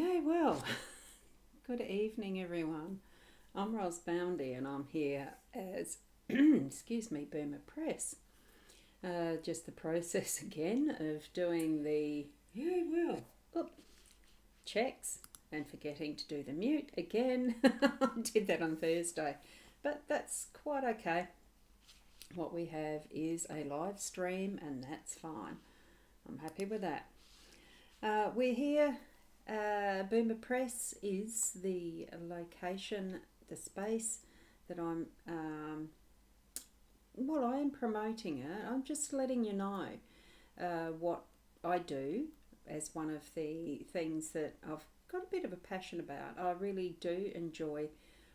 Yeah, well, good evening, everyone. I'm Ros Boundy, and I'm here as, excuse me, Boomer Press. Just the process again of doing the, yeah, well, oop, checks and forgetting to do the mute again. I did that on Thursday, but that's quite okay. What we have is a live stream, and that's fine. I'm happy with that. We're here. Boomer Press is the location, the space that I am promoting it. I'm just letting you know what I do as one of the things that I've got a bit of a passion about. I really do enjoy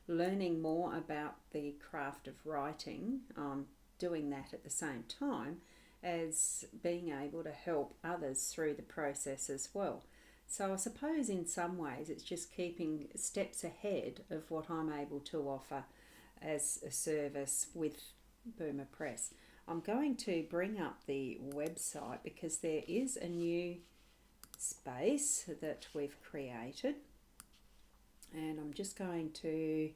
learning more about the craft of writing. I'm doing that at the same time as being able to help others through the process as well. So I suppose in some ways it's just keeping steps ahead of what I'm able to offer as a service with Boomer Press. I'm going to bring up the website because there is a new space that we've created, and I'm just going to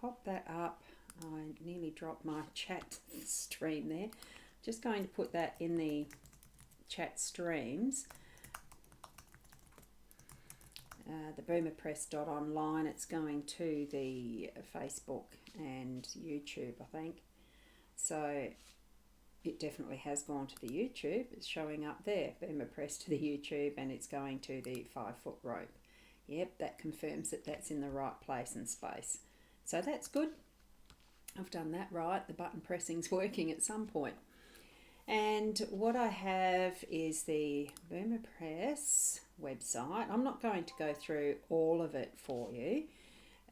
pop that up. I nearly dropped my chat stream there. Just going to put that in the chat streams. The boomerpress.online, it's going to the Facebook and YouTube, I think. So it definitely has gone to the YouTube. It's showing up there, Boomer Press to the YouTube, and it's going to the 5-foot rope. Yep, that confirms that that's in the right place and space. So that's good. I've done that right. The button pressing's working at some point. And what I have is the Boomer Press website. I'm not going to go through all of it for you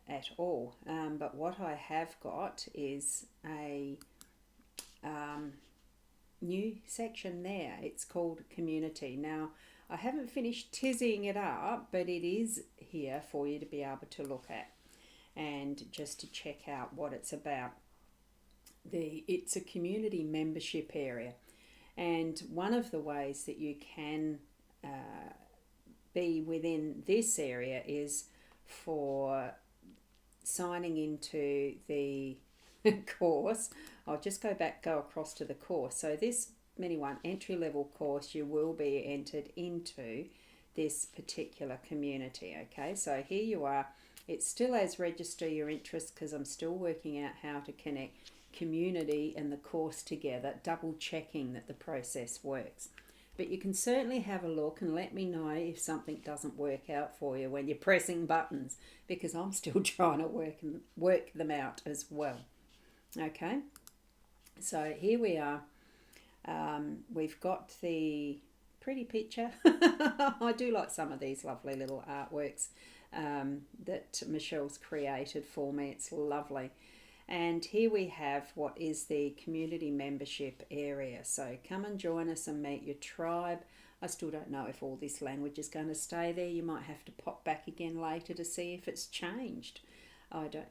at all, but what I have got is a new section there. It's called Community. Now, I haven't finished tizzying it up, but it is here for you to be able to look at and just to check out what it's about. It's a community membership area, and one of the ways that you can be within this area is for signing into the course. I'll just go across to the course. So this Mini One entry level course, you will be entered into this particular community. Okay, so here you are. It still has register your interest because I'm still working out how to connect community and the course together, double checking that the process works. But you can certainly have a look and let me know if something doesn't work out for you when you're pressing buttons, because I'm still trying to work them out as well. Okay, so here we are. We've got the pretty picture. I do like some of these lovely little artworks that Michelle's created for me. It's lovely. And here we have what is the community membership area. So come and join us and meet your tribe. I still don't know if all this language is going to stay there. You might have to pop back again later to see if it's changed. I don't,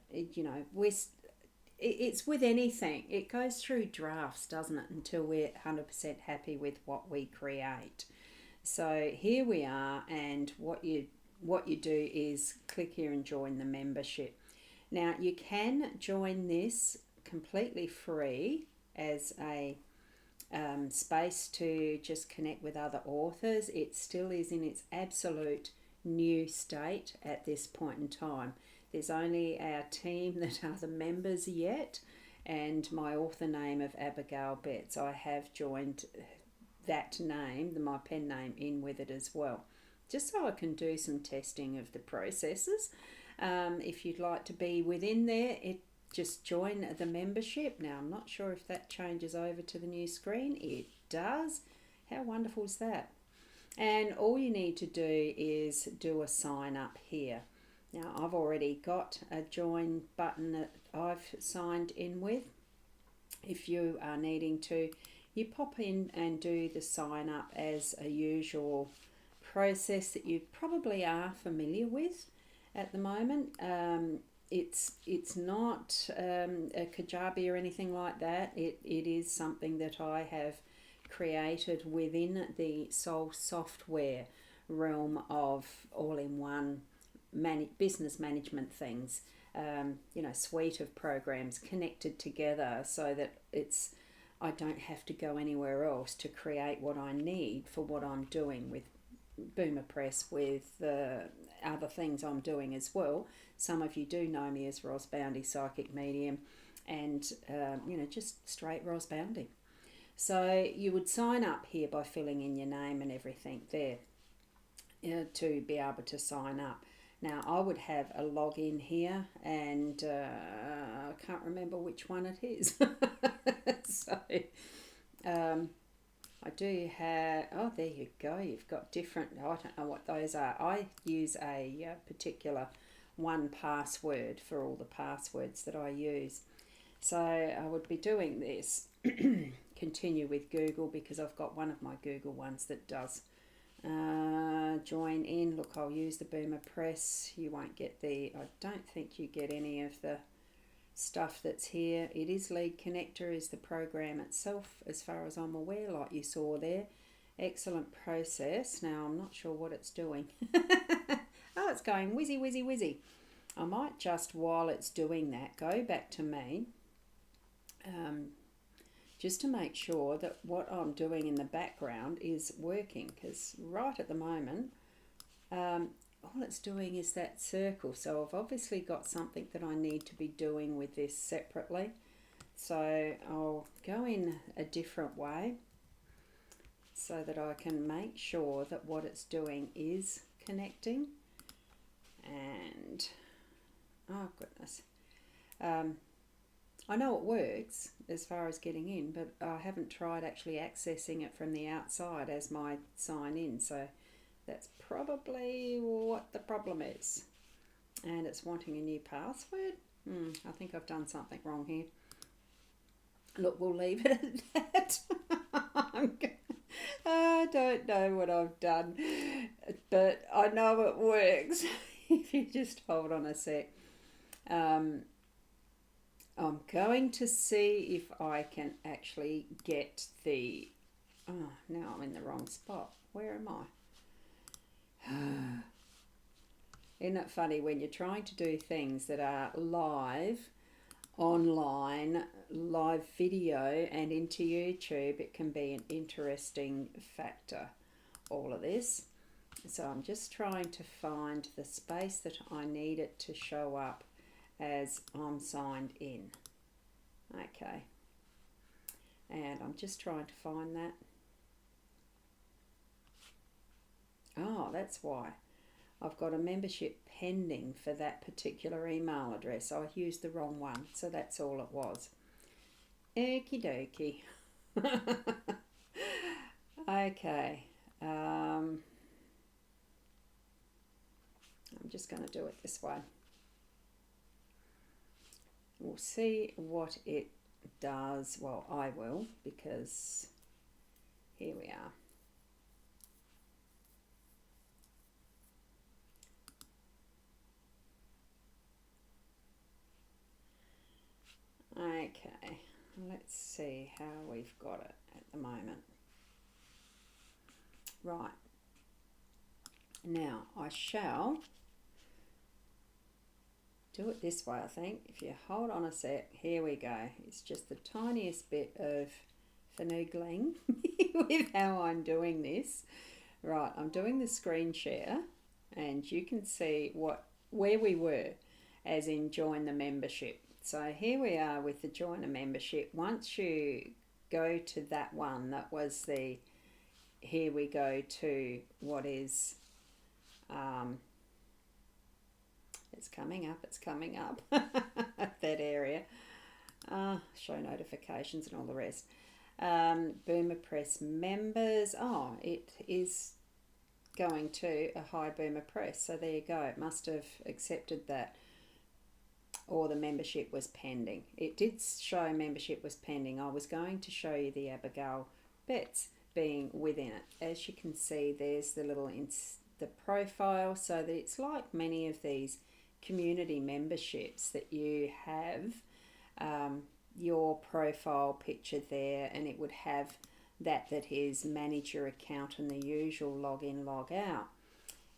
it's with anything. It goes through drafts, doesn't it, until we're 100% happy with what we create. So here we are, and what you do is click here and join the membership. Now, you can join this completely free as a space to just connect with other authors. It still is in its absolute new state at this point in time. There's only our team that are the members yet, and my author name of Abigail Betts. I have joined that name, my pen name, in with it as well, just so I can do some testing of the processes. If you'd like to be within there, just join the membership. Now, I'm not sure if that changes over to the new screen. It does. How wonderful is that? And all you need to do is do a sign up here. Now, I've already got a join button that I've signed in with. If you are needing to, you pop in and do the sign up as a usual process that you probably are familiar with at the moment. It's not a Kajabi or anything like that. It is something that I have created within the Soul software realm of all-in-one business management things, suite of programs connected together so that I don't have to go anywhere else to create what I need for what I'm doing with Boomer Press, with the other things I'm doing as well. Some of you do know me as Ros Boundy Psychic Medium, and just straight Ros Boundy. So you would sign up here by filling in your name and everything there to be able to sign up. Now I would have a login here, and I can't remember which one it is. So I do have, oh, there you go, you've got different, I don't know what those are. I use a particular one password for all the passwords that I use. So I would be doing this, continue with Google, because I've got one of my Google ones that does join in. Look, I'll use the Boomer Press. You won't get I don't think you get any of the stuff that's here. It is Lead Connector is the program itself, as far as I'm aware, like you saw there. Excellent process. Now I'm not sure what it's doing. Oh, it's going whizzy whizzy whizzy. I might just, while it's doing that, go back to me, just to make sure that what I'm doing in the background is working, because right at the moment all it's doing is that circle. So I've obviously got something that I need to be doing with this separately. So I'll go in a different way so that I can make sure that what it's doing is connecting. And oh goodness, I know it works as far as getting in, but I haven't tried actually accessing it from the outside as my sign in. So that's probably what the problem is. And it's wanting a new password. I think I've done something wrong here. Look, we'll leave it at that. I don't know what I've done, but I know it works. If you just hold on a sec. I'm going to see if I can actually get the... Oh, now I'm in the wrong spot. Where am I? Isn't it funny when you're trying to do things that are live, online, live video and into YouTube, it can be an interesting factor, all of this. So I'm just trying to find the space that I need it to show up as I'm signed in. Okay. And I'm just trying to find that. Oh, that's why. I've got a membership pending for that particular email address. I used the wrong one, so that's all it was. Okie dokie. Okay. I'm just going to do it this way. We'll see what it does. Well, I will, because here we are. Okay, let's see how we've got it at the moment. Right, now I shall do it this way, I think. If you hold on a sec, here we go. It's just the tiniest bit of finagling with how I'm doing this. Right, I'm doing the screen share, and you can see where we were, as in join the membership. So here we are with the join a membership. Once you go to that one, that was the, here we go to what is, it's coming up, that area. Show notifications and all the rest. Boomer Press members. Oh, it is going to a hi Boomer Press. So there you go. It must have accepted that. Or the membership was pending. It did show membership was pending. I was going to show you the Abigail Betts being within it. As you can see, there's the little the profile, so that it's like many of these community memberships that you have your profile picture there, and it would have that is manage your account and the usual log in, log out.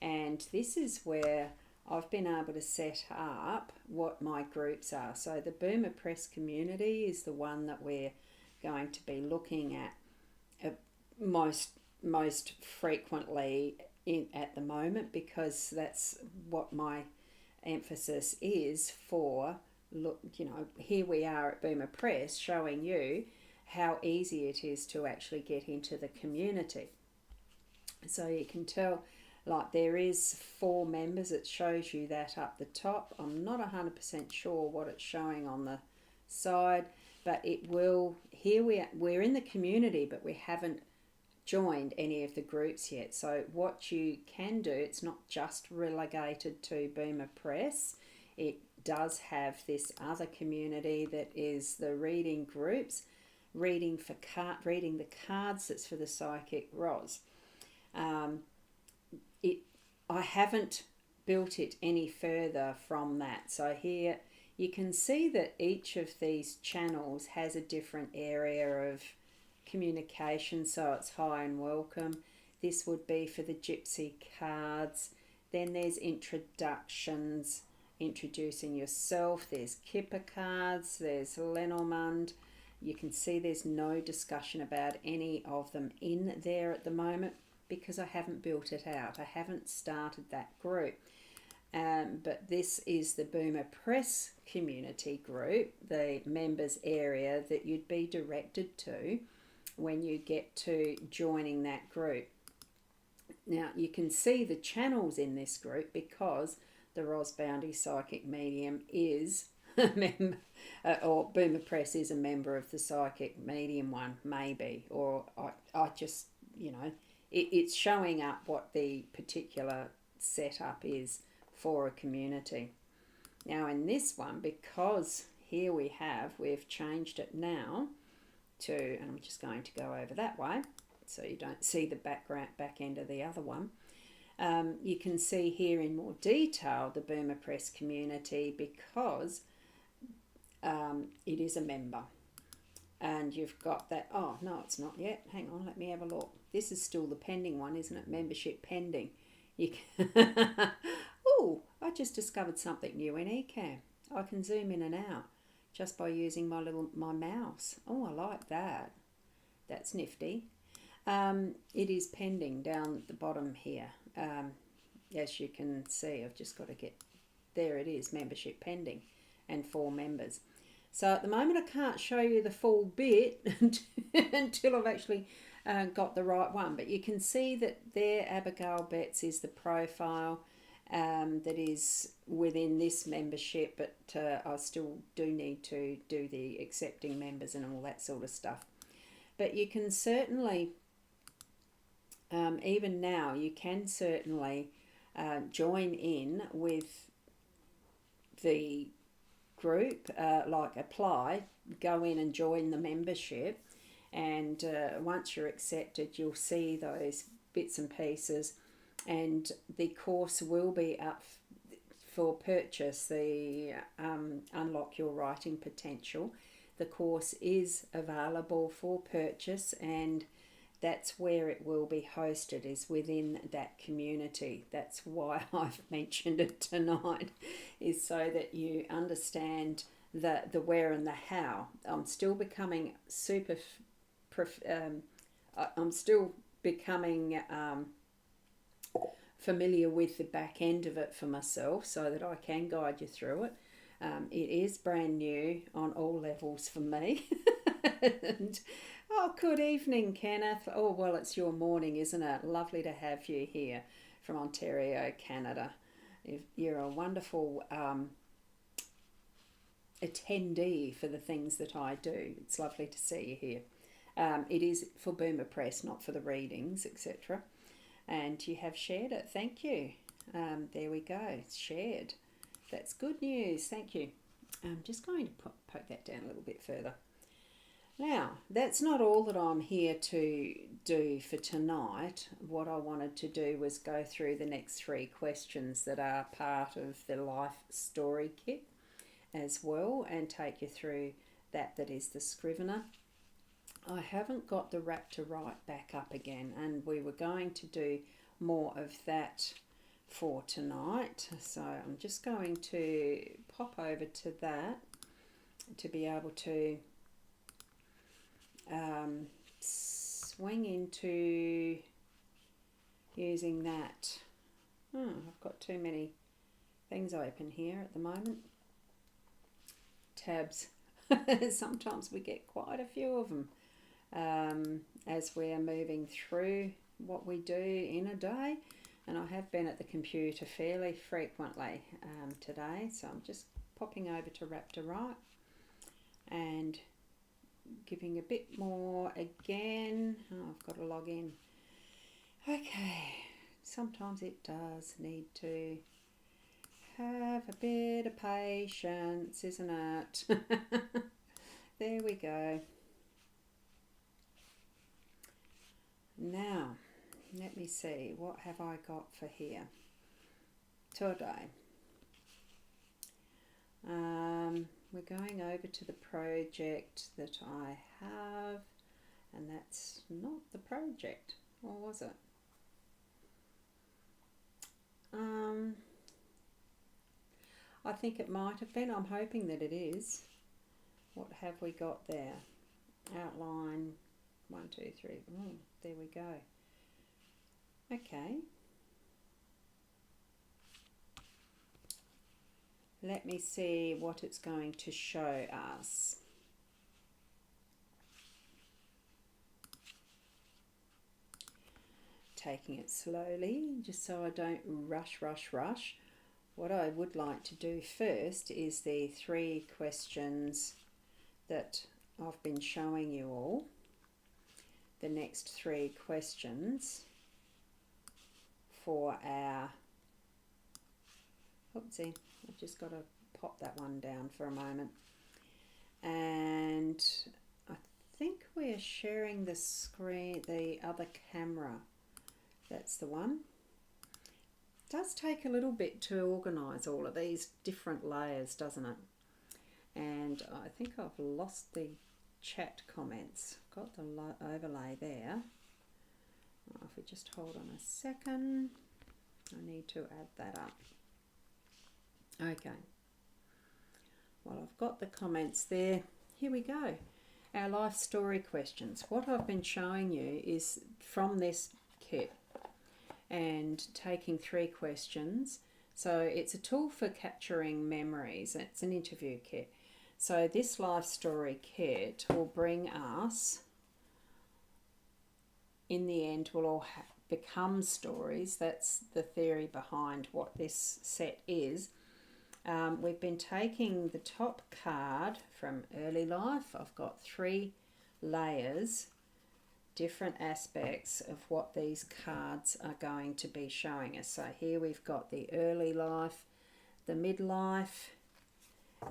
And this is where I've been able to set up what my groups are. So the Boomer Press community is the one that we're going to be looking at most frequently at the moment, because that's what my emphasis is for. Look, here we are at Boomer Press showing you how easy it is to actually get into the community. So you can tell, like, there is 4 members. It shows you that up the top. I'm not 100% sure what it's showing on the side, but it will. Here we're in the community, but we haven't joined any of the groups yet. So what you can do, it's not just relegated to Boomer Press. It does have this other community that is the reading groups, reading the cards. That's for the psychic Ros. I haven't built it any further from that. So here you can see that each of these channels has a different area of communication. So it's hi and welcome. This would be for the gypsy cards. Then there's introductions, introducing yourself. There's Kipper cards. There's Lenormand. You can see there's no discussion about any of them in there at the moment, because I haven't built it out. I haven't started that group. But this is the Boomer Press community group, the members area that you'd be directed to when you get to joining that group. Now you can see the channels in this group, because the Ros Boundy Psychic Medium is a member, or Boomer Press is a member of the Psychic Medium one, maybe, or I just, it's showing up what the particular setup is for a community. Now in this one, because here we've changed it now to, and I'm just going to go over that way so you don't see the back end of the other one. You can see here in more detail the Boomer Press community, because it is a member. And you've got that, oh no, it's not yet, hang on, let me have a look. This is still the pending one, isn't it? Membership pending. You can oh, I just discovered something new in Ecamm. I can zoom in and out just by using my mouse. Oh, I like that. That's nifty. It is pending down the bottom here. As you can see, I've just got to get, there it is, membership pending, and 4 members. So at the moment I can't show you the full bit until I've actually got the right one. But you can see that there, Abigail Betts is the profile that is within this membership, but I still do need to do the accepting members and all that sort of stuff. But you can certainly, even now, you can certainly join in with the group, like apply, go in and join the membership, and once you're accepted, you'll see those bits and pieces, and the course will be up for purchase, the Unlock Your Writing Potential. The course is available for purchase, and that's where it will be hosted, is within that community. That's why I've mentioned it tonight, is so that you understand the where and the how. I'm still becoming familiar with the back end of it for myself, so that I can guide you through it. It is brand new on all levels for me. And, oh, good evening, Kenneth. Oh, well, it's your morning, isn't it? Lovely to have you here from Ontario, Canada. You're a wonderful attendee for the things that I do. It's lovely to see you here. It is for Boomer Press, not for the readings, etc. And you have shared it. Thank you. There we go. It's shared. That's good news. Thank you. I'm just going to poke that down a little bit further. Now, that's not all that I'm here to do for tonight. What I wanted to do was go through the next 3 questions that are part of the life story kit as well, and take you through that is the Scrivener. I haven't got the Wrap to Write back up again, and we were going to do more of that for tonight. So I'm just going to pop over to that to be able to swing into using that. I've got too many things open here at the moment. Tabs. Sometimes we get quite a few of them as we're moving through what we do in a day. And I have been at the computer fairly frequently today, so I'm just popping over to Raptor Right and giving a bit more again. I've got to log in. Okay, sometimes it does need to have a bit of patience, isn't it? There we go. Now, let me see, what have I got for here today? We're going over to the project that I have, and that's not the project, or was it? I think it might have been. I'm hoping that it is. What have we got there? Outline 1, 2, 3. Oh, there we go. Okay. Let me see what it's going to show us. Taking it slowly, just so I don't rush. What I would like to do first is the 3 questions that I've been showing you all. The next 3 questions for our, oopsie, I've just got to pop that one down for a moment. And I think we're sharing the screen, the other camera. That's the one. It does take a little bit to organise all of these different layers, doesn't it? And I think I've lost the chat comments. Got the overlay there. If we just hold on a second, I need to add that up. Okay. Well, I've got the comments there. Here we go. Our life story questions. What I've been showing you is from this kit and taking 3 questions. So it's a tool for capturing memories. It's an interview kit. So this life story kit will bring us, in the end, will all become stories. That's the theory behind what this set is. We've been taking the top card from early life. I've got 3 layers, different aspects of what these cards are going to be showing us. So here we've got the early life, the midlife,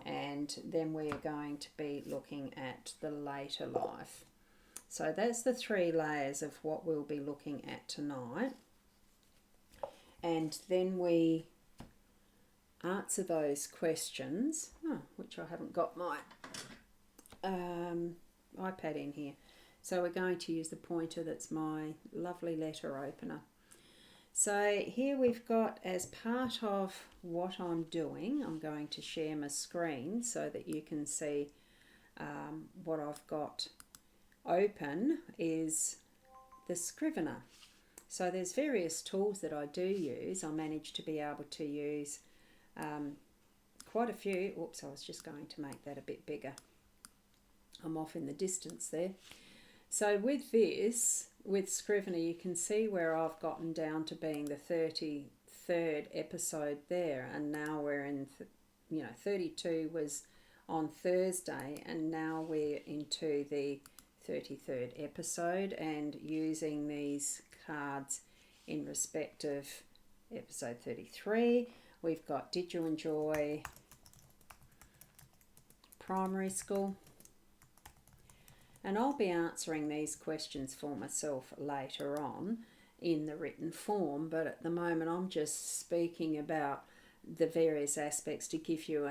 and then we are going to be looking at the later life. So that's the 3 layers of what we'll be looking at tonight. And then we answer those questions, which I haven't got my iPad in here. So we're going to use the pointer that's my lovely letter opener. So here we've got, as part of what I'm doing, I'm going to share my screen so that you can see what I've got open is the Scrivener. So there's various tools that I do use. I managed to be able to use quite a few. Oops, I was just going to make that a bit bigger. I'm off in the distance there. So with this, with Scrivener, you can see where I've gotten down to being the 33rd episode there, and now we're in, 32 was on Thursday, and now we're into the 33rd episode, and using these cards in respect of episode 33. We've got, did you enjoy primary school? And I'll be answering these questions for myself later on in the written form, but at the moment I'm just speaking about the various aspects to give you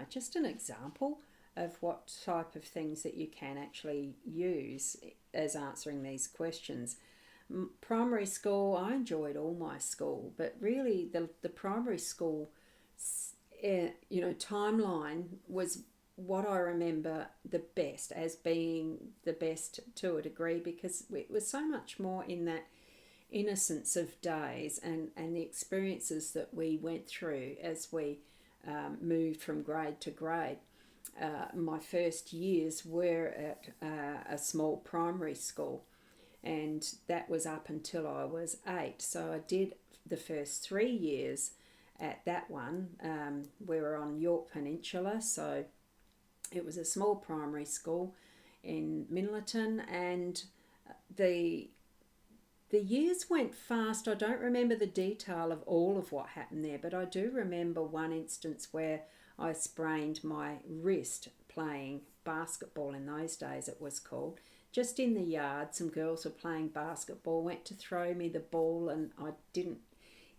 just an example of what type of things that you can actually use as answering these questions. primary school, I enjoyed all my school, but really the primary school, timeline was what I remember the best, as being the best to a degree, because it was so much more in that innocence of days, and the experiences that we went through as we moved from grade to grade. My first years were at a small primary school, and that was up until I was 8. So I did the first 3 years at that one. We were on York Peninsula, so it was a small primary school in Minlaton, and the years went fast. I don't remember the detail of all of what happened there, but I do remember one instance where I sprained my wrist playing basketball. In those days it was called. Just in the yard, some girls were playing basketball, went to throw me the ball, and I didn't,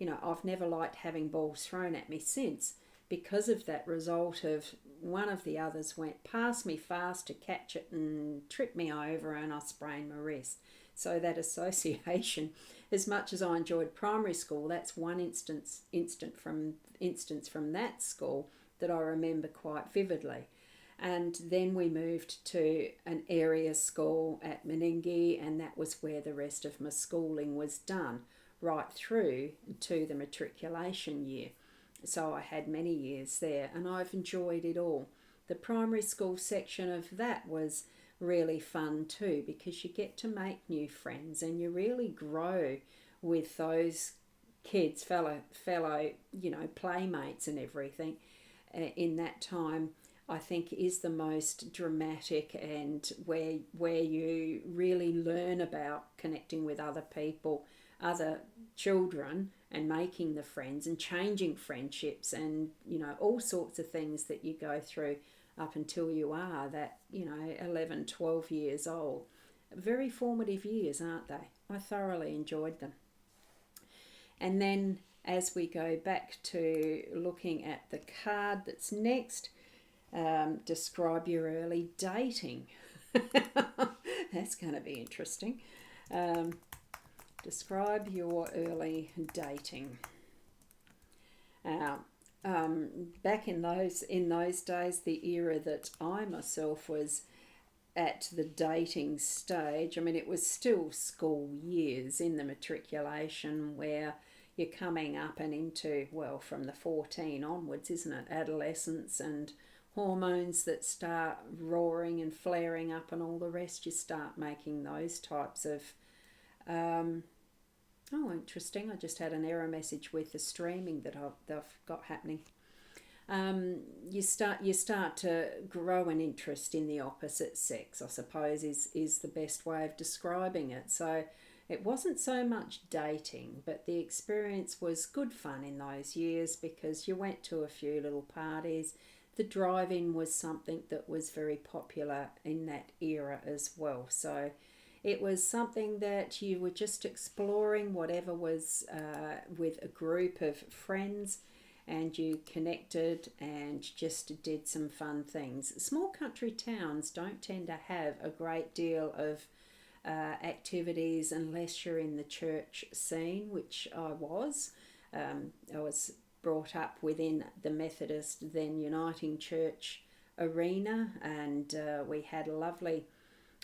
I've never liked having balls thrown at me since, because of that result of one of the others went past me fast to catch it and tripped me over, and I sprained my wrist. So that association, as much as I enjoyed primary school, that's one instance from that school that I remember quite vividly. And then we moved to an area school at Menengi, and that was where the rest of my schooling was done, right through to the matriculation year. So I had many years there, and I've enjoyed it all. The primary school section of that was really fun too, because you get to make new friends and you really grow with those kids, fellow playmates and everything. In that time, I think, is the most dramatic, and where you really learn about connecting with other people, other children, and making the friends and changing friendships, and all sorts of things that you go through up until you are that 11, 12 years old. Very formative years, aren't they? I thoroughly enjoyed them. And then as we go back to looking at the card that's next, describe your early dating. That's going to be interesting. Describe your early dating. Back in those days, the era that I myself was at the dating stage, I mean, it was still school years in the matriculation, where you're coming up and into, well, from the 14 onwards, isn't it? Adolescence and hormones that start roaring and flaring up and all the rest. You start making those types of oh, interesting. I just had an error message with the streaming that I've got happening. You start to grow an interest in the opposite sex, I suppose, is the best way of describing it. So it wasn't so much dating, but the experience was good fun in those years, because you went to a few little parties. The drive-in was something that was very popular in that era as well. So it was something that you were just exploring whatever was with a group of friends, and you connected and just did some fun things. Small country towns don't tend to have a great deal of activities unless you're in the church scene, which I was. I was brought up within the Methodist, then Uniting Church arena, and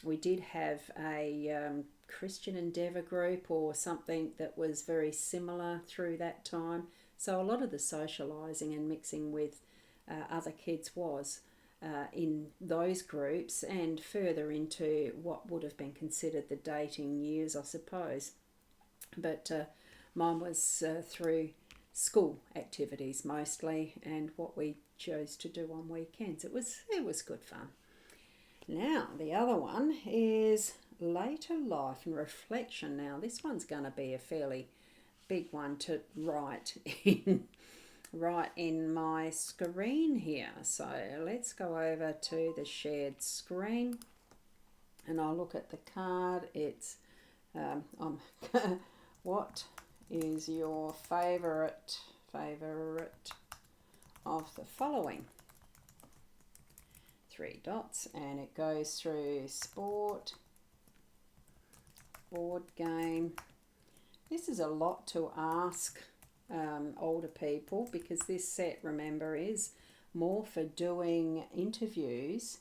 we did have a Christian Endeavour group or something that was very similar through that time. So a lot of the socialising and mixing with other kids was in those groups, and further into what would have been considered the dating years, I suppose. But mine was through school activities mostly, and what we chose to do on weekends. It was good fun. Now, the other one is later life and reflection. Now, this one's going to be a fairly big one to write in my screen here. So let's go over to the shared screen, and I'll look at the card. It's what is your favourite of the following? 3 dots, and it goes through sport, board game. This is a lot to ask older people, because this set, remember, is more for doing interviews.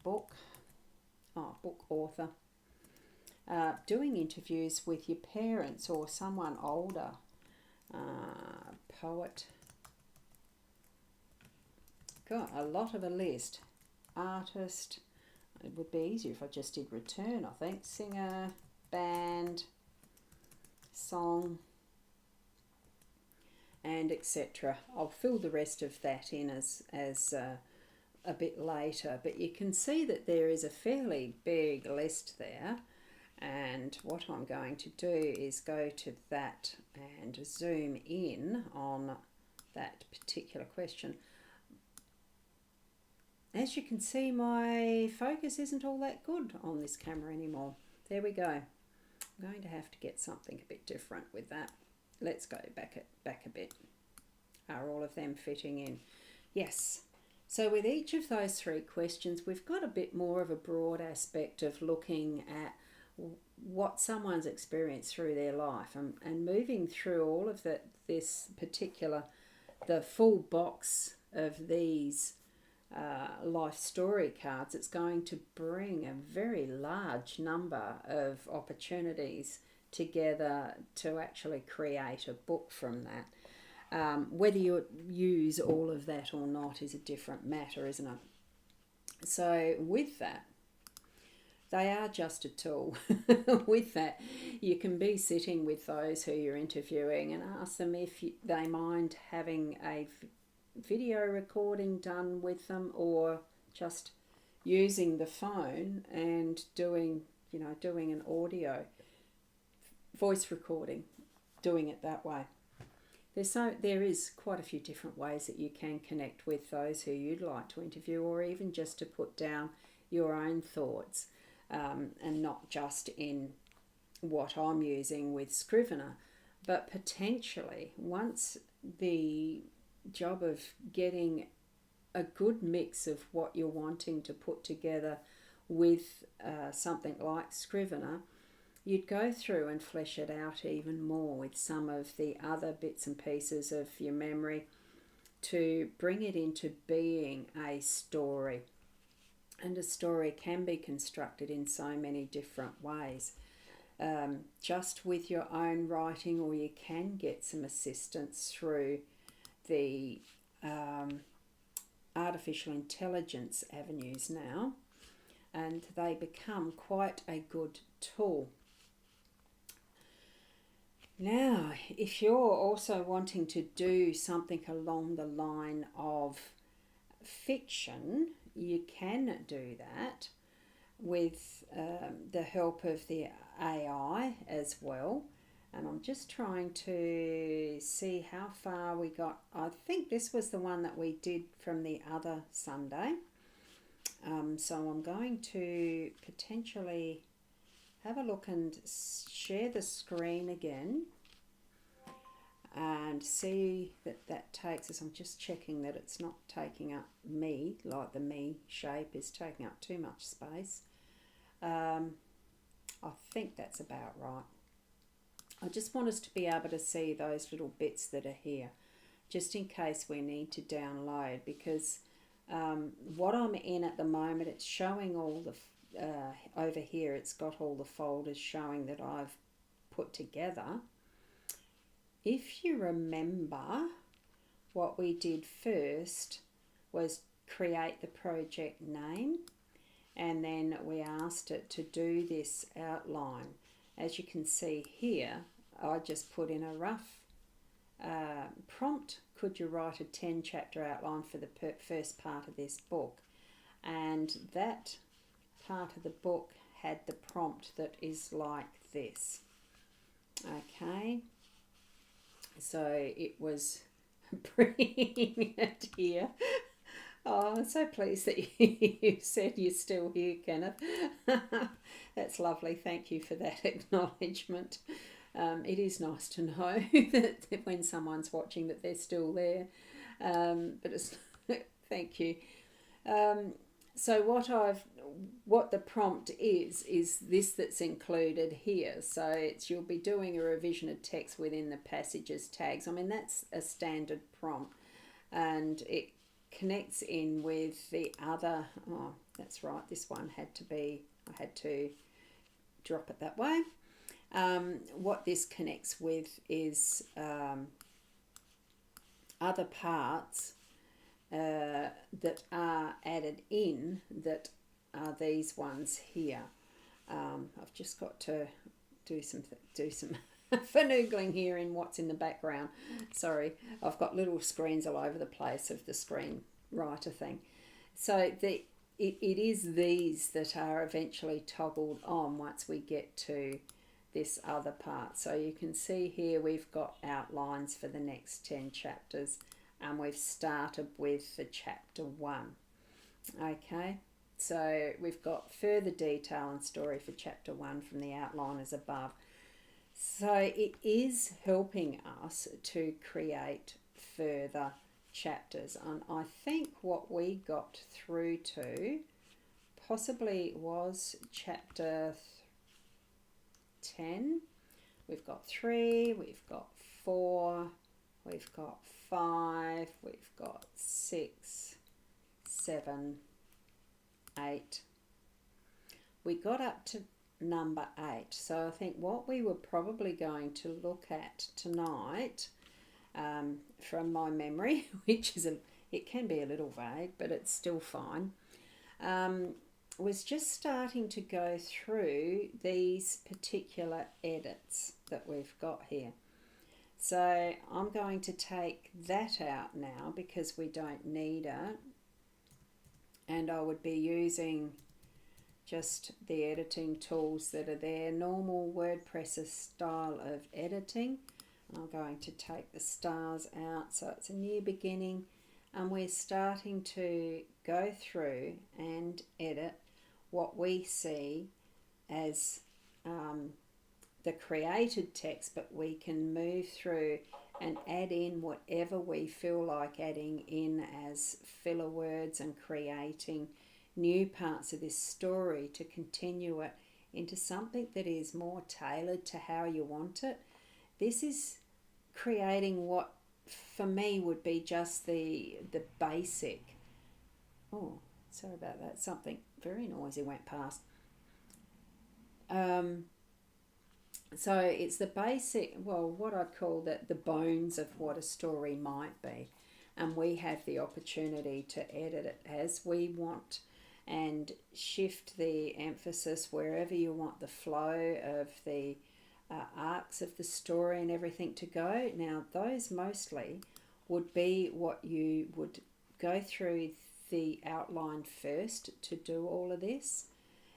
Book author. Doing interviews with your parents or someone older. Poet. Got a lot of a list. Artist. It would be easier if I just did return, I think. Singer, band, song, and etc. I'll fill the rest of that in as a bit later, but you can see that there is a fairly big list there, and what I'm going to do is go to that and zoom in on that particular question. As you can see, my focus isn't all that good on this camera anymore. There we go. I'm going to have to get something a bit different with that. Let's go back a bit. Are all of them fitting in? Yes. So with each of those three questions, we've got a bit more of a broad aspect of looking at what someone's experienced through their life, and moving through all of this particular, the full box of these life story cards. It's going to bring a very large number of opportunities together to actually create a book from that. Whether you use all of that or not is a different matter, isn't it? So with that, they are just a tool. With that, you can be sitting with those who you're interviewing and ask them if they mind having a video recording done with them, or just using the phone and doing an audio voice recording, doing it that way. There is quite a few different ways that you can connect with those who you'd like to interview, or even just to put down your own thoughts, and not just in what I'm using with Scrivener, but potentially once the job of getting a good mix of what you're wanting to put together with something like Scrivener, you'd go through and flesh it out even more with some of the other bits and pieces of your memory to bring it into being a story. And a story can be constructed in so many different ways. Just with your own writing, or you can get some assistance through the artificial intelligence avenues now, and they become quite a good tool. Now, if you're also wanting to do something along the line of fiction, you can do that with the help of the AI as well. And I'm just trying to see how far we got. I think this was the one that we did from the other Sunday. So I'm going to potentially have a look and share the screen again and see that takes us. I'm just checking that it's not taking up me, like the me shape is taking up too much space. I think that's about right. I just want us to be able to see those little bits that are here, just in case we need to download, because what I'm in at the moment, it's showing all the, over here it's got all the folders showing that I've put together. If you remember, what we did first was create the project name, and then we asked it to do this outline. As you can see here, I just put in a rough prompt. Could you write a 10-chapter outline for the first part of this book? And that part of the book had the prompt that is like this. Okay, so it was bringing it here. Oh, I'm so pleased that you said you're still here, Kenneth. That's lovely. Thank you for that acknowledgement. It is nice to know that when someone's watching that they're still there. But it's thank you. So what the prompt is this that's included here. So you'll be doing a revision of text within the passages tags. I mean, that's a standard prompt, and it connects in with the other. Oh, that's right. This one had to be. I had to drop it that way. What this connects with is other parts that are added in that are these ones here. I've just got to do some finagling here in what's in the background. Sorry, I've got little screens all over the place of the screen writer thing. So it is these that are eventually toggled on once we get to this other part. So you can see here we've got outlines for the next 10 chapters, and we've started with the chapter 1. Okay, so we've got further detail and story for chapter 1 from the outliners above. So it is helping us to create further chapters, and I think what we got through to possibly was chapter 10. We've got 3, we've got 4, we've got 5, we've got 6, 7, 8. We got up to number 8. So I think what we were probably going to look at tonight, from my memory, which is it can be a little vague, but it's still fine, was just starting to go through these particular edits that we've got here. So I'm going to take that out now because we don't need it, and I would be using just the editing tools that are there, normal WordPress style of editing. I'm going to take the stars out, so it's a new beginning, and we're starting to go through and edit what we see as the created text, but we can move through and add in whatever we feel like adding in as filler words and creating new parts of this story to continue it into something that is more tailored to how you want it. This is creating what for me would be just the basic. Oh, sorry about that. Something very noisy went past. So it's the basic, well, what I'd call the bones of what a story might be. And we have the opportunity to edit it as we want and shift the emphasis wherever you want the flow of the arcs of the story and everything to go. Now, those mostly would be what you would go through the outline first to do all of this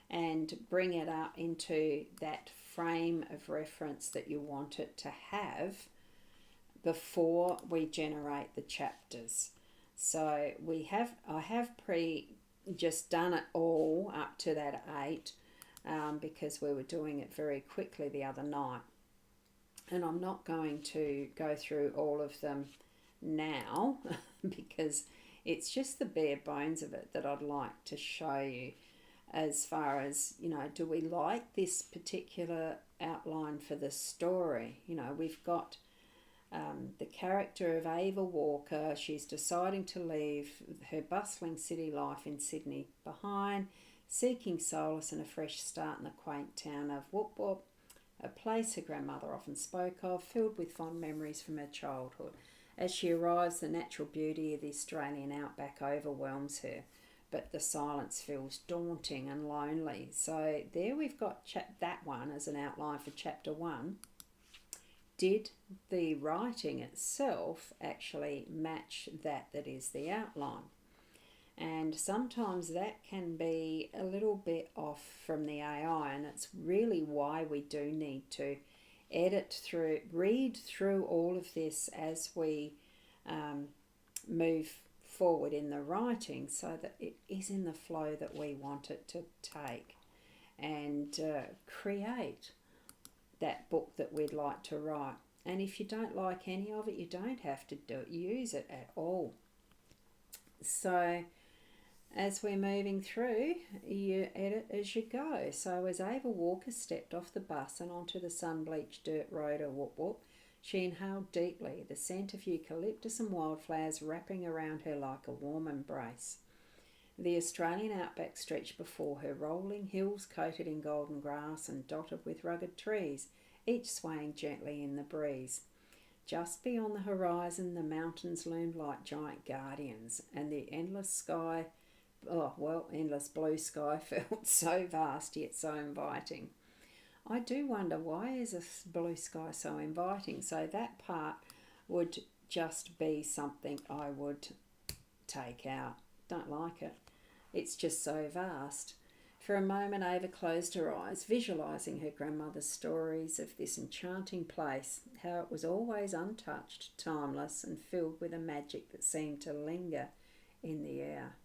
and bring it up into that frame of reference that you want it to have before we generate the chapters. So I have just done it all up to that 8 because we were doing it very quickly the other night, and I'm not going to go through all of them now because it's just the bare bones of it that I'd like to show you. As far as, do we like this particular outline for the story? We've got the character of Ava Walker. She's deciding to leave her bustling city life in Sydney behind, seeking solace and a fresh start in the quaint town of Whoop Whoop, a place her grandmother often spoke of, filled with fond memories from her childhood. As she arrives, the natural beauty of the Australian outback overwhelms her, but the silence feels daunting and lonely. So there we've got that one as an outline for chapter 1. Did the writing itself actually match that is the outline? And sometimes that can be a little bit off from the AI, and it's really why we do need to read through all of this as we move forward in the writing so that it is in the flow that we want it to take, and create that book that we'd like to write. And if you don't like any of it, you don't have to use it at all. So As we're moving through, you edit as you go. So as Ava Walker stepped off the bus and onto the sun-bleached dirt road of Whoop Whoop, she inhaled deeply, the scent of eucalyptus and wildflowers wrapping around her like a warm embrace. The Australian outback stretched before her, rolling hills coated in golden grass and dotted with rugged trees, each swaying gently in the breeze. Just beyond the horizon, the mountains loomed like giant guardians, and the endless blue sky felt so vast yet so inviting. I do wonder, why is a blue sky so inviting? So that part would just be something I would take out. Don't like it. It's just so vast. For a moment, Ava closed her eyes, visualising her grandmother's stories of this enchanting place, how it was always untouched, timeless, and filled with a magic that seemed to linger in the air.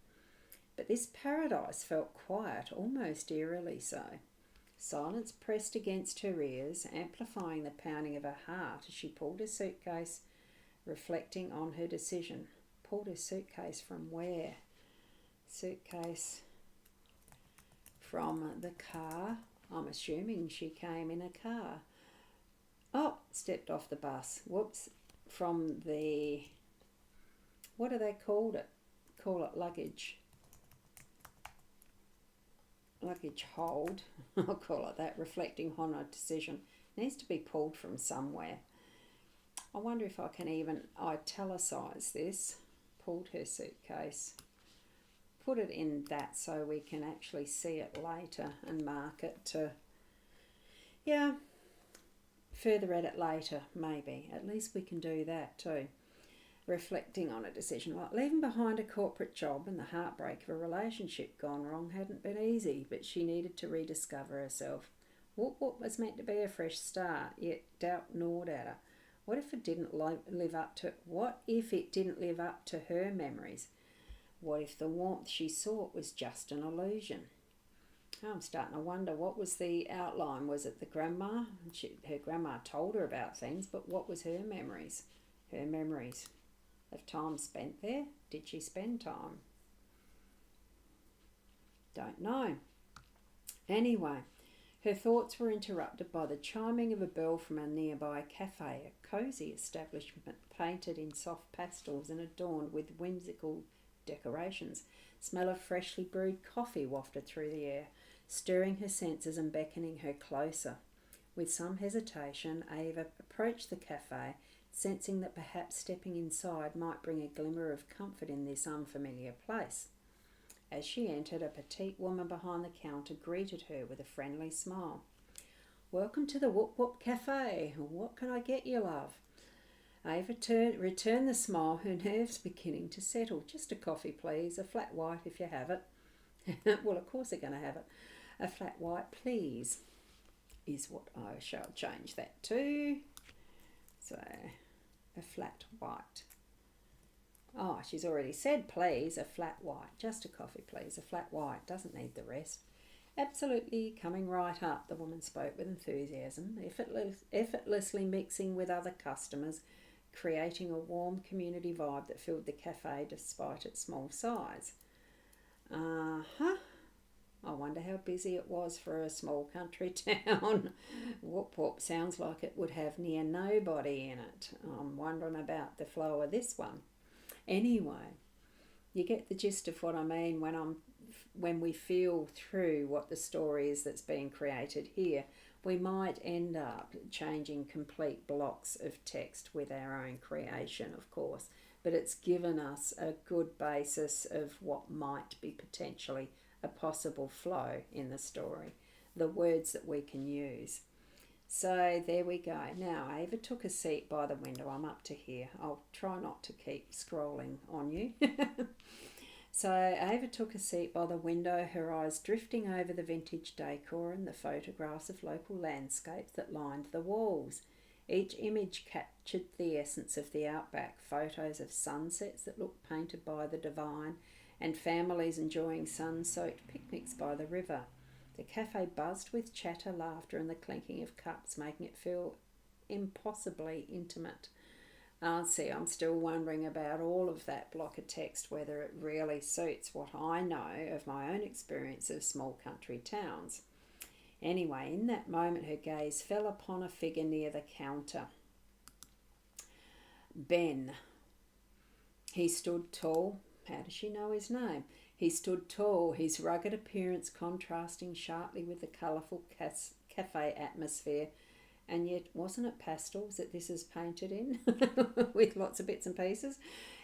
But this paradise felt quiet, almost eerily so. Silence pressed against her ears, amplifying the pounding of her heart as she pulled her suitcase, reflecting on her decision. Pulled her suitcase from where? Suitcase from the car. I'm assuming she came in a car. Oh, stepped off the bus. Whoops. From the, what do they call it? Call it luggage. Luggage hold. I'll call it that. Reflecting on a decision. Needs to be pulled from somewhere. I wonder if I can even italicize this. Pulled her suitcase. Put it in that so we can actually see it later and mark it to, further edit later, maybe. At least we can do that too. Reflecting on a decision. Like leaving behind a corporate job and the heartbreak of a relationship gone wrong hadn't been easy, but she needed to rediscover herself. What was meant to be a fresh start, yet doubt gnawed at her. What if it didn't live up to her memories? What if the warmth she sought was just an illusion? Oh, I'm starting to wonder, what was the outline? Was it the grandma? Her grandma told her about things, but what was her memories? Her memories of time spent there? Did she spend time? Don't know. Anyway, her thoughts were interrupted by the chiming of a bell from a nearby cafe, a cosy establishment painted in soft pastels and adorned with whimsical decorations. Smell of freshly brewed coffee wafted through the air, stirring her senses and beckoning her closer. With some hesitation, Ava approached the cafe, sensing that perhaps stepping inside might bring a glimmer of comfort in this unfamiliar place. As she entered, a petite woman behind the counter greeted her with a friendly smile. "Welcome to the Whoop Whoop Cafe. What can I get you, love?" Ava returned the smile, her nerves beginning to settle. "Just a coffee, please. A flat white if you have it." Well, of course they're going to have it. "A flat white, please," is what I shall change that to. So, a flat white. Oh, she's already said please, a flat white. Just a coffee, please. A flat white. Doesn't need the rest. "Absolutely, coming right up," the woman spoke with enthusiasm, effortlessly mixing with other customers, creating a warm community vibe that filled the cafe despite its small size. I wonder how busy it was for a small country town. Whoop Whoop sounds like it would have near nobody in it. I'm wondering about the flow of this one. Anyway, you get the gist of what I mean when we feel through what the story is that's being created here. We might end up changing complete blocks of text with our own creation, of course, but it's given us a good basis of what might be potentially a possible flow in the story, the words that we can use. So there we go. Now, Ava took a seat by the window. I'm up to here. I'll try not to keep scrolling on you. So Ava took a seat by the window, her eyes drifting over the vintage decor and the photographs of local landscapes that lined the walls. Each image captured the essence of the outback, photos of sunsets that looked painted by the divine and families enjoying sun-soaked picnics by the river. The cafe buzzed with chatter, laughter and the clinking of cups, making it feel impossibly intimate. See, I'm still wondering about all of that block of text, whether it really suits what I know of my own experience of small country towns. Anyway, in that moment, her gaze fell upon a figure near the counter. Ben. He stood tall. How does she know his name? He stood tall, his rugged appearance contrasting sharply with the colourful cafe atmosphere. And yet, wasn't it pastels that this is painted in with lots of bits and pieces?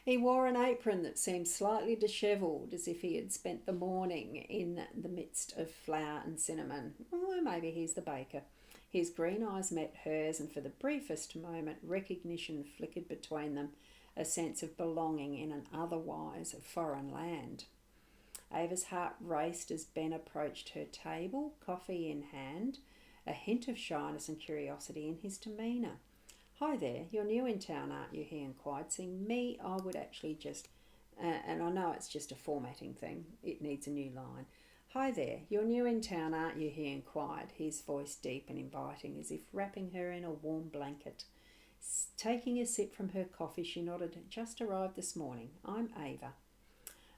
He wore an apron that seemed slightly dishevelled, as if he had spent the morning in the midst of flour and cinnamon. Or maybe he's the baker. His green eyes met hers, and for the briefest moment, recognition flickered between them, a sense of belonging in an otherwise foreign land. Ava's heart raced as Ben approached her table, coffee in hand, a hint of shyness and curiosity in his demeanour. "Hi there, you're new in town, aren't you?" he inquired. Seeing me, I would actually just, and I know it's just a formatting thing, it needs a new line. "Hi there, you're new in town, aren't you?" he inquired, his voice deep and inviting, as if wrapping her in a warm blanket. Taking a sip from her coffee, she nodded. "Just arrived this morning. I'm Ava."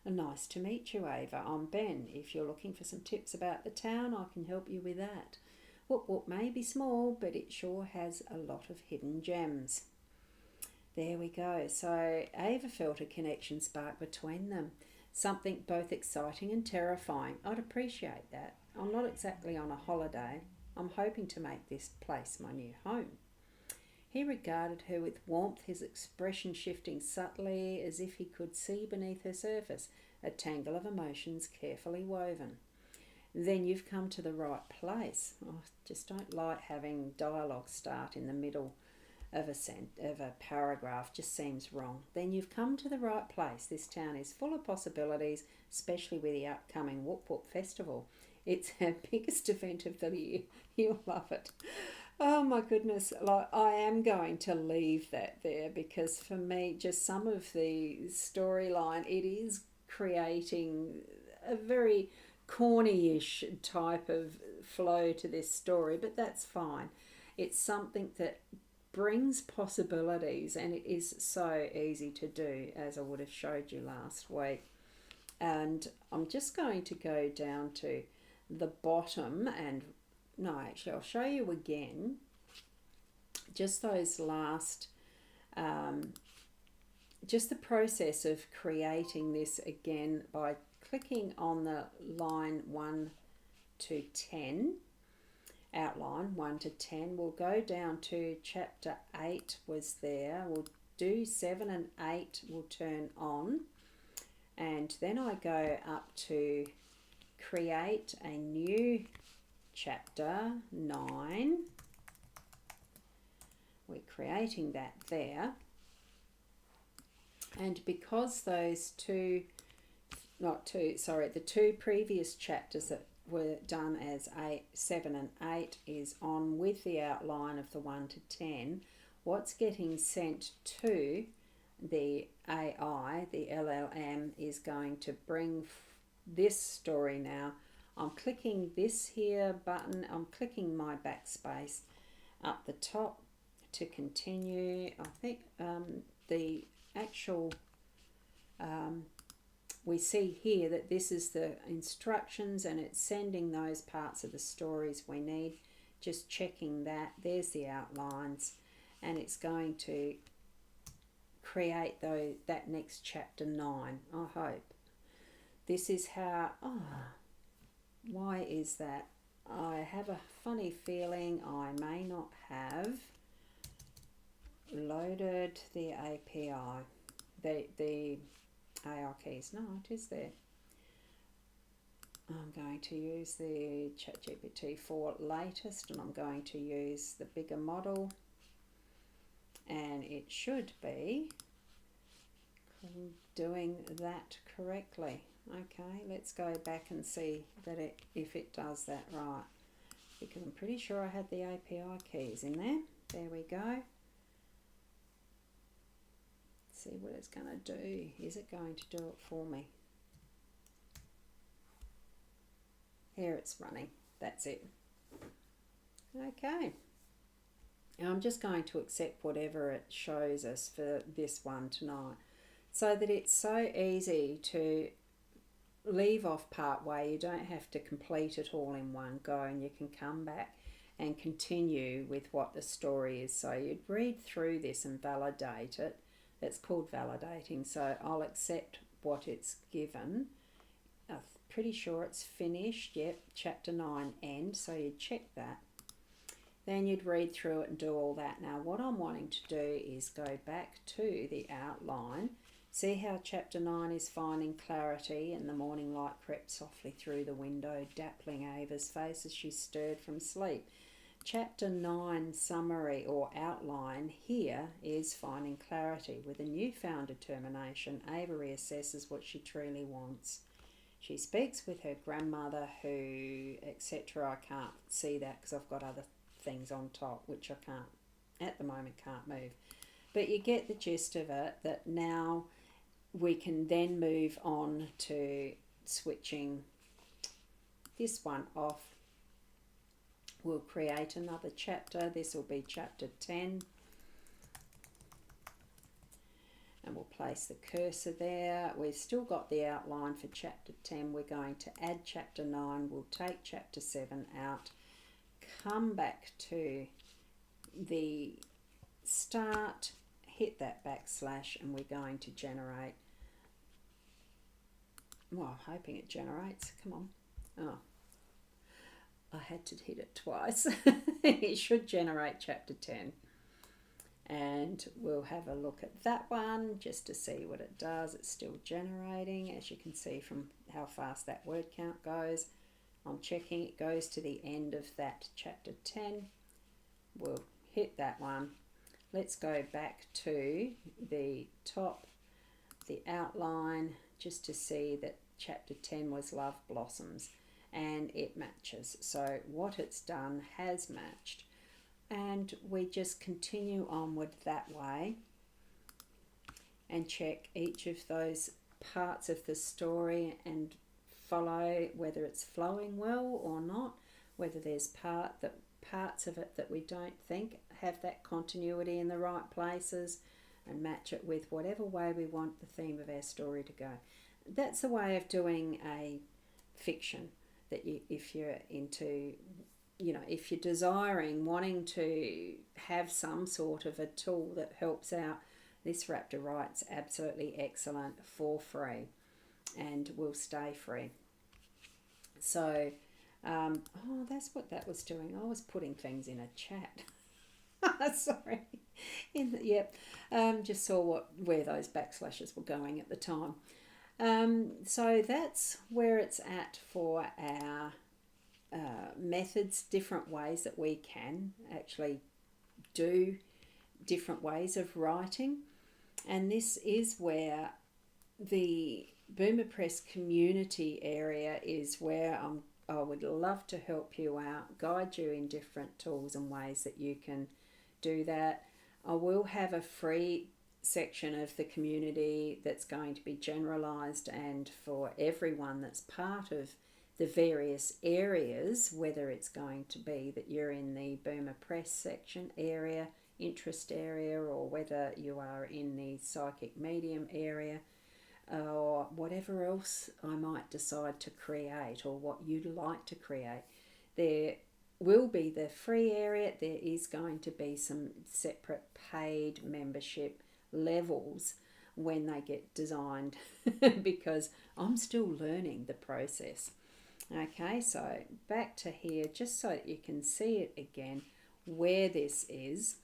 "Nice to meet you, Ava. I'm Ben. If you're looking for some tips about the town, I can help you with that. What may be small, but it sure has a lot of hidden gems." There we go. So Ava felt a connection spark between them. Something both exciting and terrifying. I'd appreciate that. I'm not exactly on a holiday. I'm hoping to make this place my new home. He regarded her with warmth, his expression shifting subtly as if he could see beneath her surface a tangle of emotions carefully woven. "Then you've come to the right place." I just don't like having dialogue start in the middle of a paragraph. Just seems wrong. "Then you've come to the right place. This town is full of possibilities, especially with the upcoming Whoop Whoop Festival. It's our biggest event of the year. You'll love it." Oh my goodness, like I am going to leave that there because for me, just some of the storyline, it is creating a very corny-ish type of flow to this story, but that's fine. It's something that brings possibilities, and it is so easy to do, as I would have showed you last week. And I'm just going to go down to the bottom, and no, actually I'll show you again just those last just the process of creating this again by clicking on the line 1 to 10, outline 1 to 10. We'll go down to chapter 8 was there. We'll do 7 and 8 will turn on, and then I go up to create a new chapter 9. We're creating that there, and because those the two previous chapters that were done as 7 and 8 is on with the outline of the 1 to 10, what's getting sent to the AI, the LLM, is going to bring this story now. I'm clicking this here button, I'm clicking my backspace up the top to continue. I think the actual we see here that this is the instructions and it's sending those parts of the stories we need. Just checking that. There's the outlines, and it's going to create that next chapter 9, I hope. This is how... why is that? I have a funny feeling I may not have loaded the API, the AI keys. No, it is there. I'm going to use the ChatGPT 4 latest, and I'm going to use the bigger model, and it should be doing that correctly. Okay, let's go back and see that if it does that right, because I'm pretty sure I had the API keys in there. There we go. See what it's going to do. Is it going to do it for me? Here it's running. That's it. Okay. And I'm just going to accept whatever it shows us for this one tonight, so that it's so easy to leave off part way. You don't have to complete it all in one go, and you can come back and continue with what the story is. So you'd read through this and validate it. That's called validating. So I'll accept what it's given. I'm pretty sure it's finished. Yep, chapter 9 end. So you'd check that. Then you'd read through it and do all that. Now what I'm wanting to do is go back to the outline. See how chapter 9 is finding clarity, and the morning light crept softly through the window, dappling Ava's face as she stirred from sleep. Chapter 9 summary or outline here is finding clarity. With a newfound determination, Ava reassesses what she truly wants. She speaks with her grandmother, who, etc. I can't see that because I've got other things on top, which I can't, at the moment, can't move. But you get the gist of it, that now we can then move on to switching this one off. We'll create another chapter. This will be chapter 10. And we'll place the cursor there. We've still got the outline for chapter 10. We're going to add chapter 9. We'll take chapter 7 out. Come back to the start. Hit that backslash, and we're going to generate. Well, I'm hoping it generates. Come on. Oh, I had to hit it twice. It should generate chapter 10. And we'll have a look at that one just to see what it does. It's still generating, as you can see from how fast that word count goes. I'm checking it goes to the end of that chapter 10. We'll hit that one. Let's go back to the top, the outline, just to see that chapter 10 was Love Blossoms, and it matches. So what it's done has matched, and we just continue onward that way and check each of those parts of the story and follow whether it's flowing well or not, whether there's parts of it that we don't think have that continuity in the right places, and match it with whatever way we want the theme of our story to go. That's a way of doing a fiction, that you, if you're into, if you're desiring, wanting to have some sort of a tool that helps out, this Raptor Writes absolutely excellent for free and will stay free. So that's what that was doing. I was putting things in a chat. Sorry. Just saw where those backslashes were going at the time. So that's where it's at for our methods, different ways that we can actually do different ways of writing. And this is where the Boomer Press community area is where I would love to help you out, guide you in different tools and ways that you can do that. I will have a free section of the community that's going to be generalized and for everyone that's part of the various areas, whether it's going to be that you're in the Boomer Press section area, interest area, or whether you are in the psychic medium area, or whatever else I might decide to create, or what you'd like to create. There will be the free area. There is going to be some separate paid membership levels when they get designed because I'm still learning the process. Okay, so back to here, just so that you can see it again, where this is.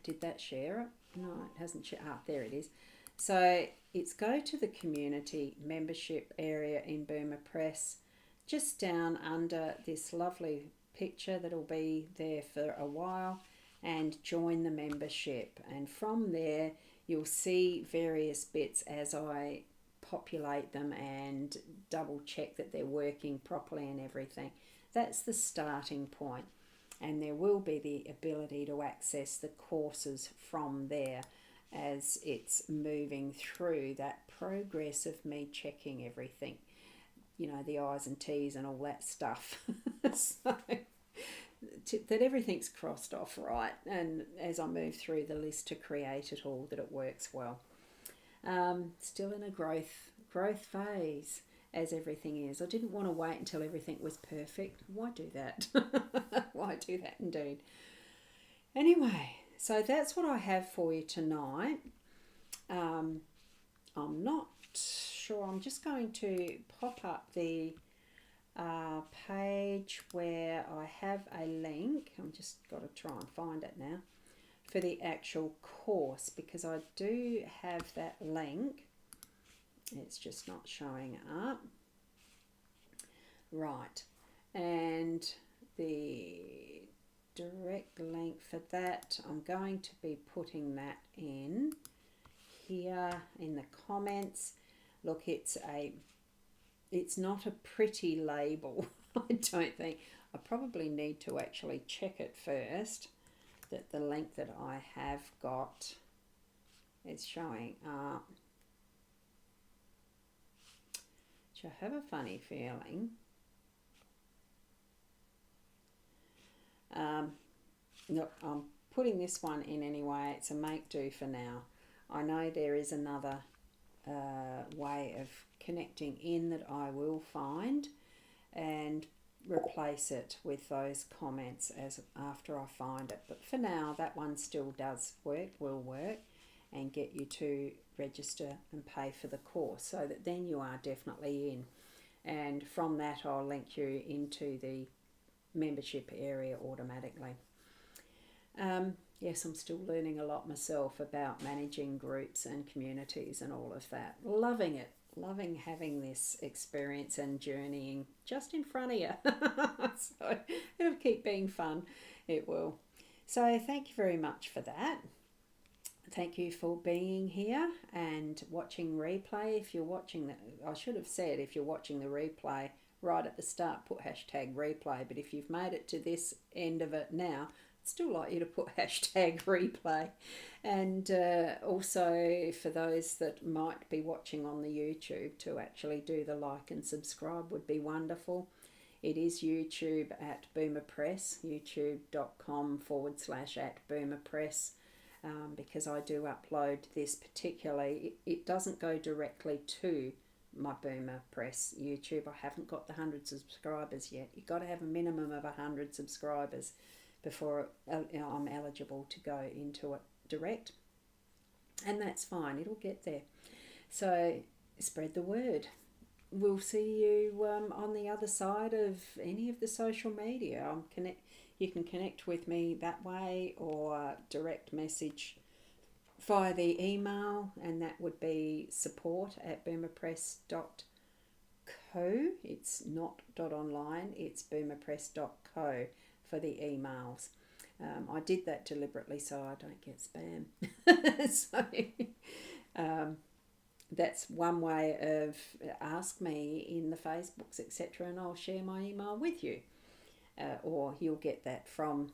Did that share it? No, it hasn't shared. There it is. So it's go to the community membership area in Boomer Press, just down under this lovely picture that'll be there for a while, and join the membership. And from there you'll see various bits as I populate them and double check that they're working properly and everything. That's the starting point, and there will be the ability to access the courses from there as it's moving through that progress of me checking everything, the I's and T's and all that stuff. So that everything's crossed off right, and as I move through the list to create it all, that it works well. Still in a growth phase, as everything is. I didn't want to wait until everything was perfect. Why do that? Why do that indeed? Anyway, so that's what I have for you tonight. I'm not sure. I'm just going to pop up the page where I have a link. I'm just got to try and find it now for the actual course, because I do have that link. It's just not showing up. Right, and the direct link for that, I'm going to be putting that in here in the comments. Look, it's not a pretty label. I don't think. I probably need to actually check it first that the link that I have got is showing up. Which I have a funny feeling. Look, I'm putting this one in anyway. It's a make do for now. I know there is another way of connecting in that I will find and replace it with those comments as after I find it. But for now, that one still does work, will work, and get you to register and pay for the course, so that then you are definitely in. And from that, I'll link you into the membership area automatically. Yes, I'm still learning a lot myself about managing groups and communities and all of that. Loving it. Loving having this experience and journeying just in front of you. So it'll keep being fun. It will. So thank you very much for that. Thank you for being here and watching replay. If you're watching the, I should have said, if you're watching the replay right at the start, put hashtag replay. But if you've made it to this end of it now, I'd still like you to put hashtag replay. And also for those that might be watching on the YouTube, to actually do the like and subscribe would be wonderful. It is YouTube at Boomer Press, youtube.com/@BoomerPress. Because I do upload this particularly, it doesn't go directly to my Boomer Press YouTube. I haven't got the 100 subscribers yet. You've got to have a minimum of 100 subscribers before I'm eligible to go into it direct. And that's fine, it'll get there. So spread the word. We'll see you on the other side of any of the social media. You can connect with me that way, or direct message via the email, and that would be support@boomerpress.co. It's not .online, it's boomerpress.co for the emails. I did that deliberately so I don't get spam. So that's one way of ask me in the Facebooks, etc., and I'll share my email with you. Or you'll get that from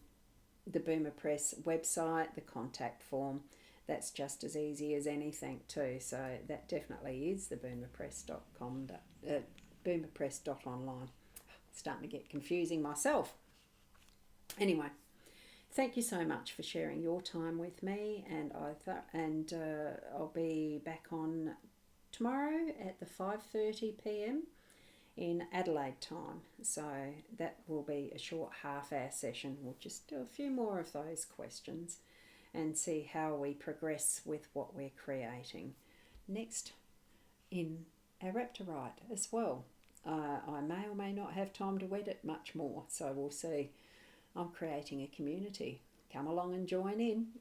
the Boomer Press website, the contact form. That's just as easy as anything too. So that definitely is the boomerpress.com, boomerpress.online. Starting to get confusing myself. Anyway, thank you so much for sharing your time with me, and I'll be back on tomorrow at the 5:30 p.m. in Adelaide time. So that will be a short half-hour session. We'll just do a few more of those questions and see how we progress with what we're creating next in our Raptorite as well. I may or may not have time to edit much more, so we'll see. I'm creating a community. Come along and join in.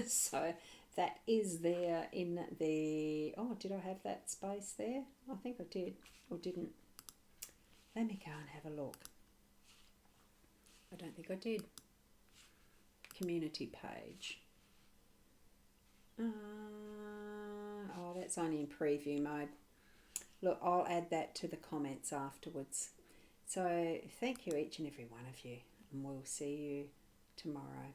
So that is there in the... Oh, did I have that space there? I think I did, or didn't. Let me go and have a look. I don't think I did. Community page. Oh, that's only in preview mode. Look, I'll add that to the comments afterwards. So thank you, each and every one of you, and we'll see you tomorrow.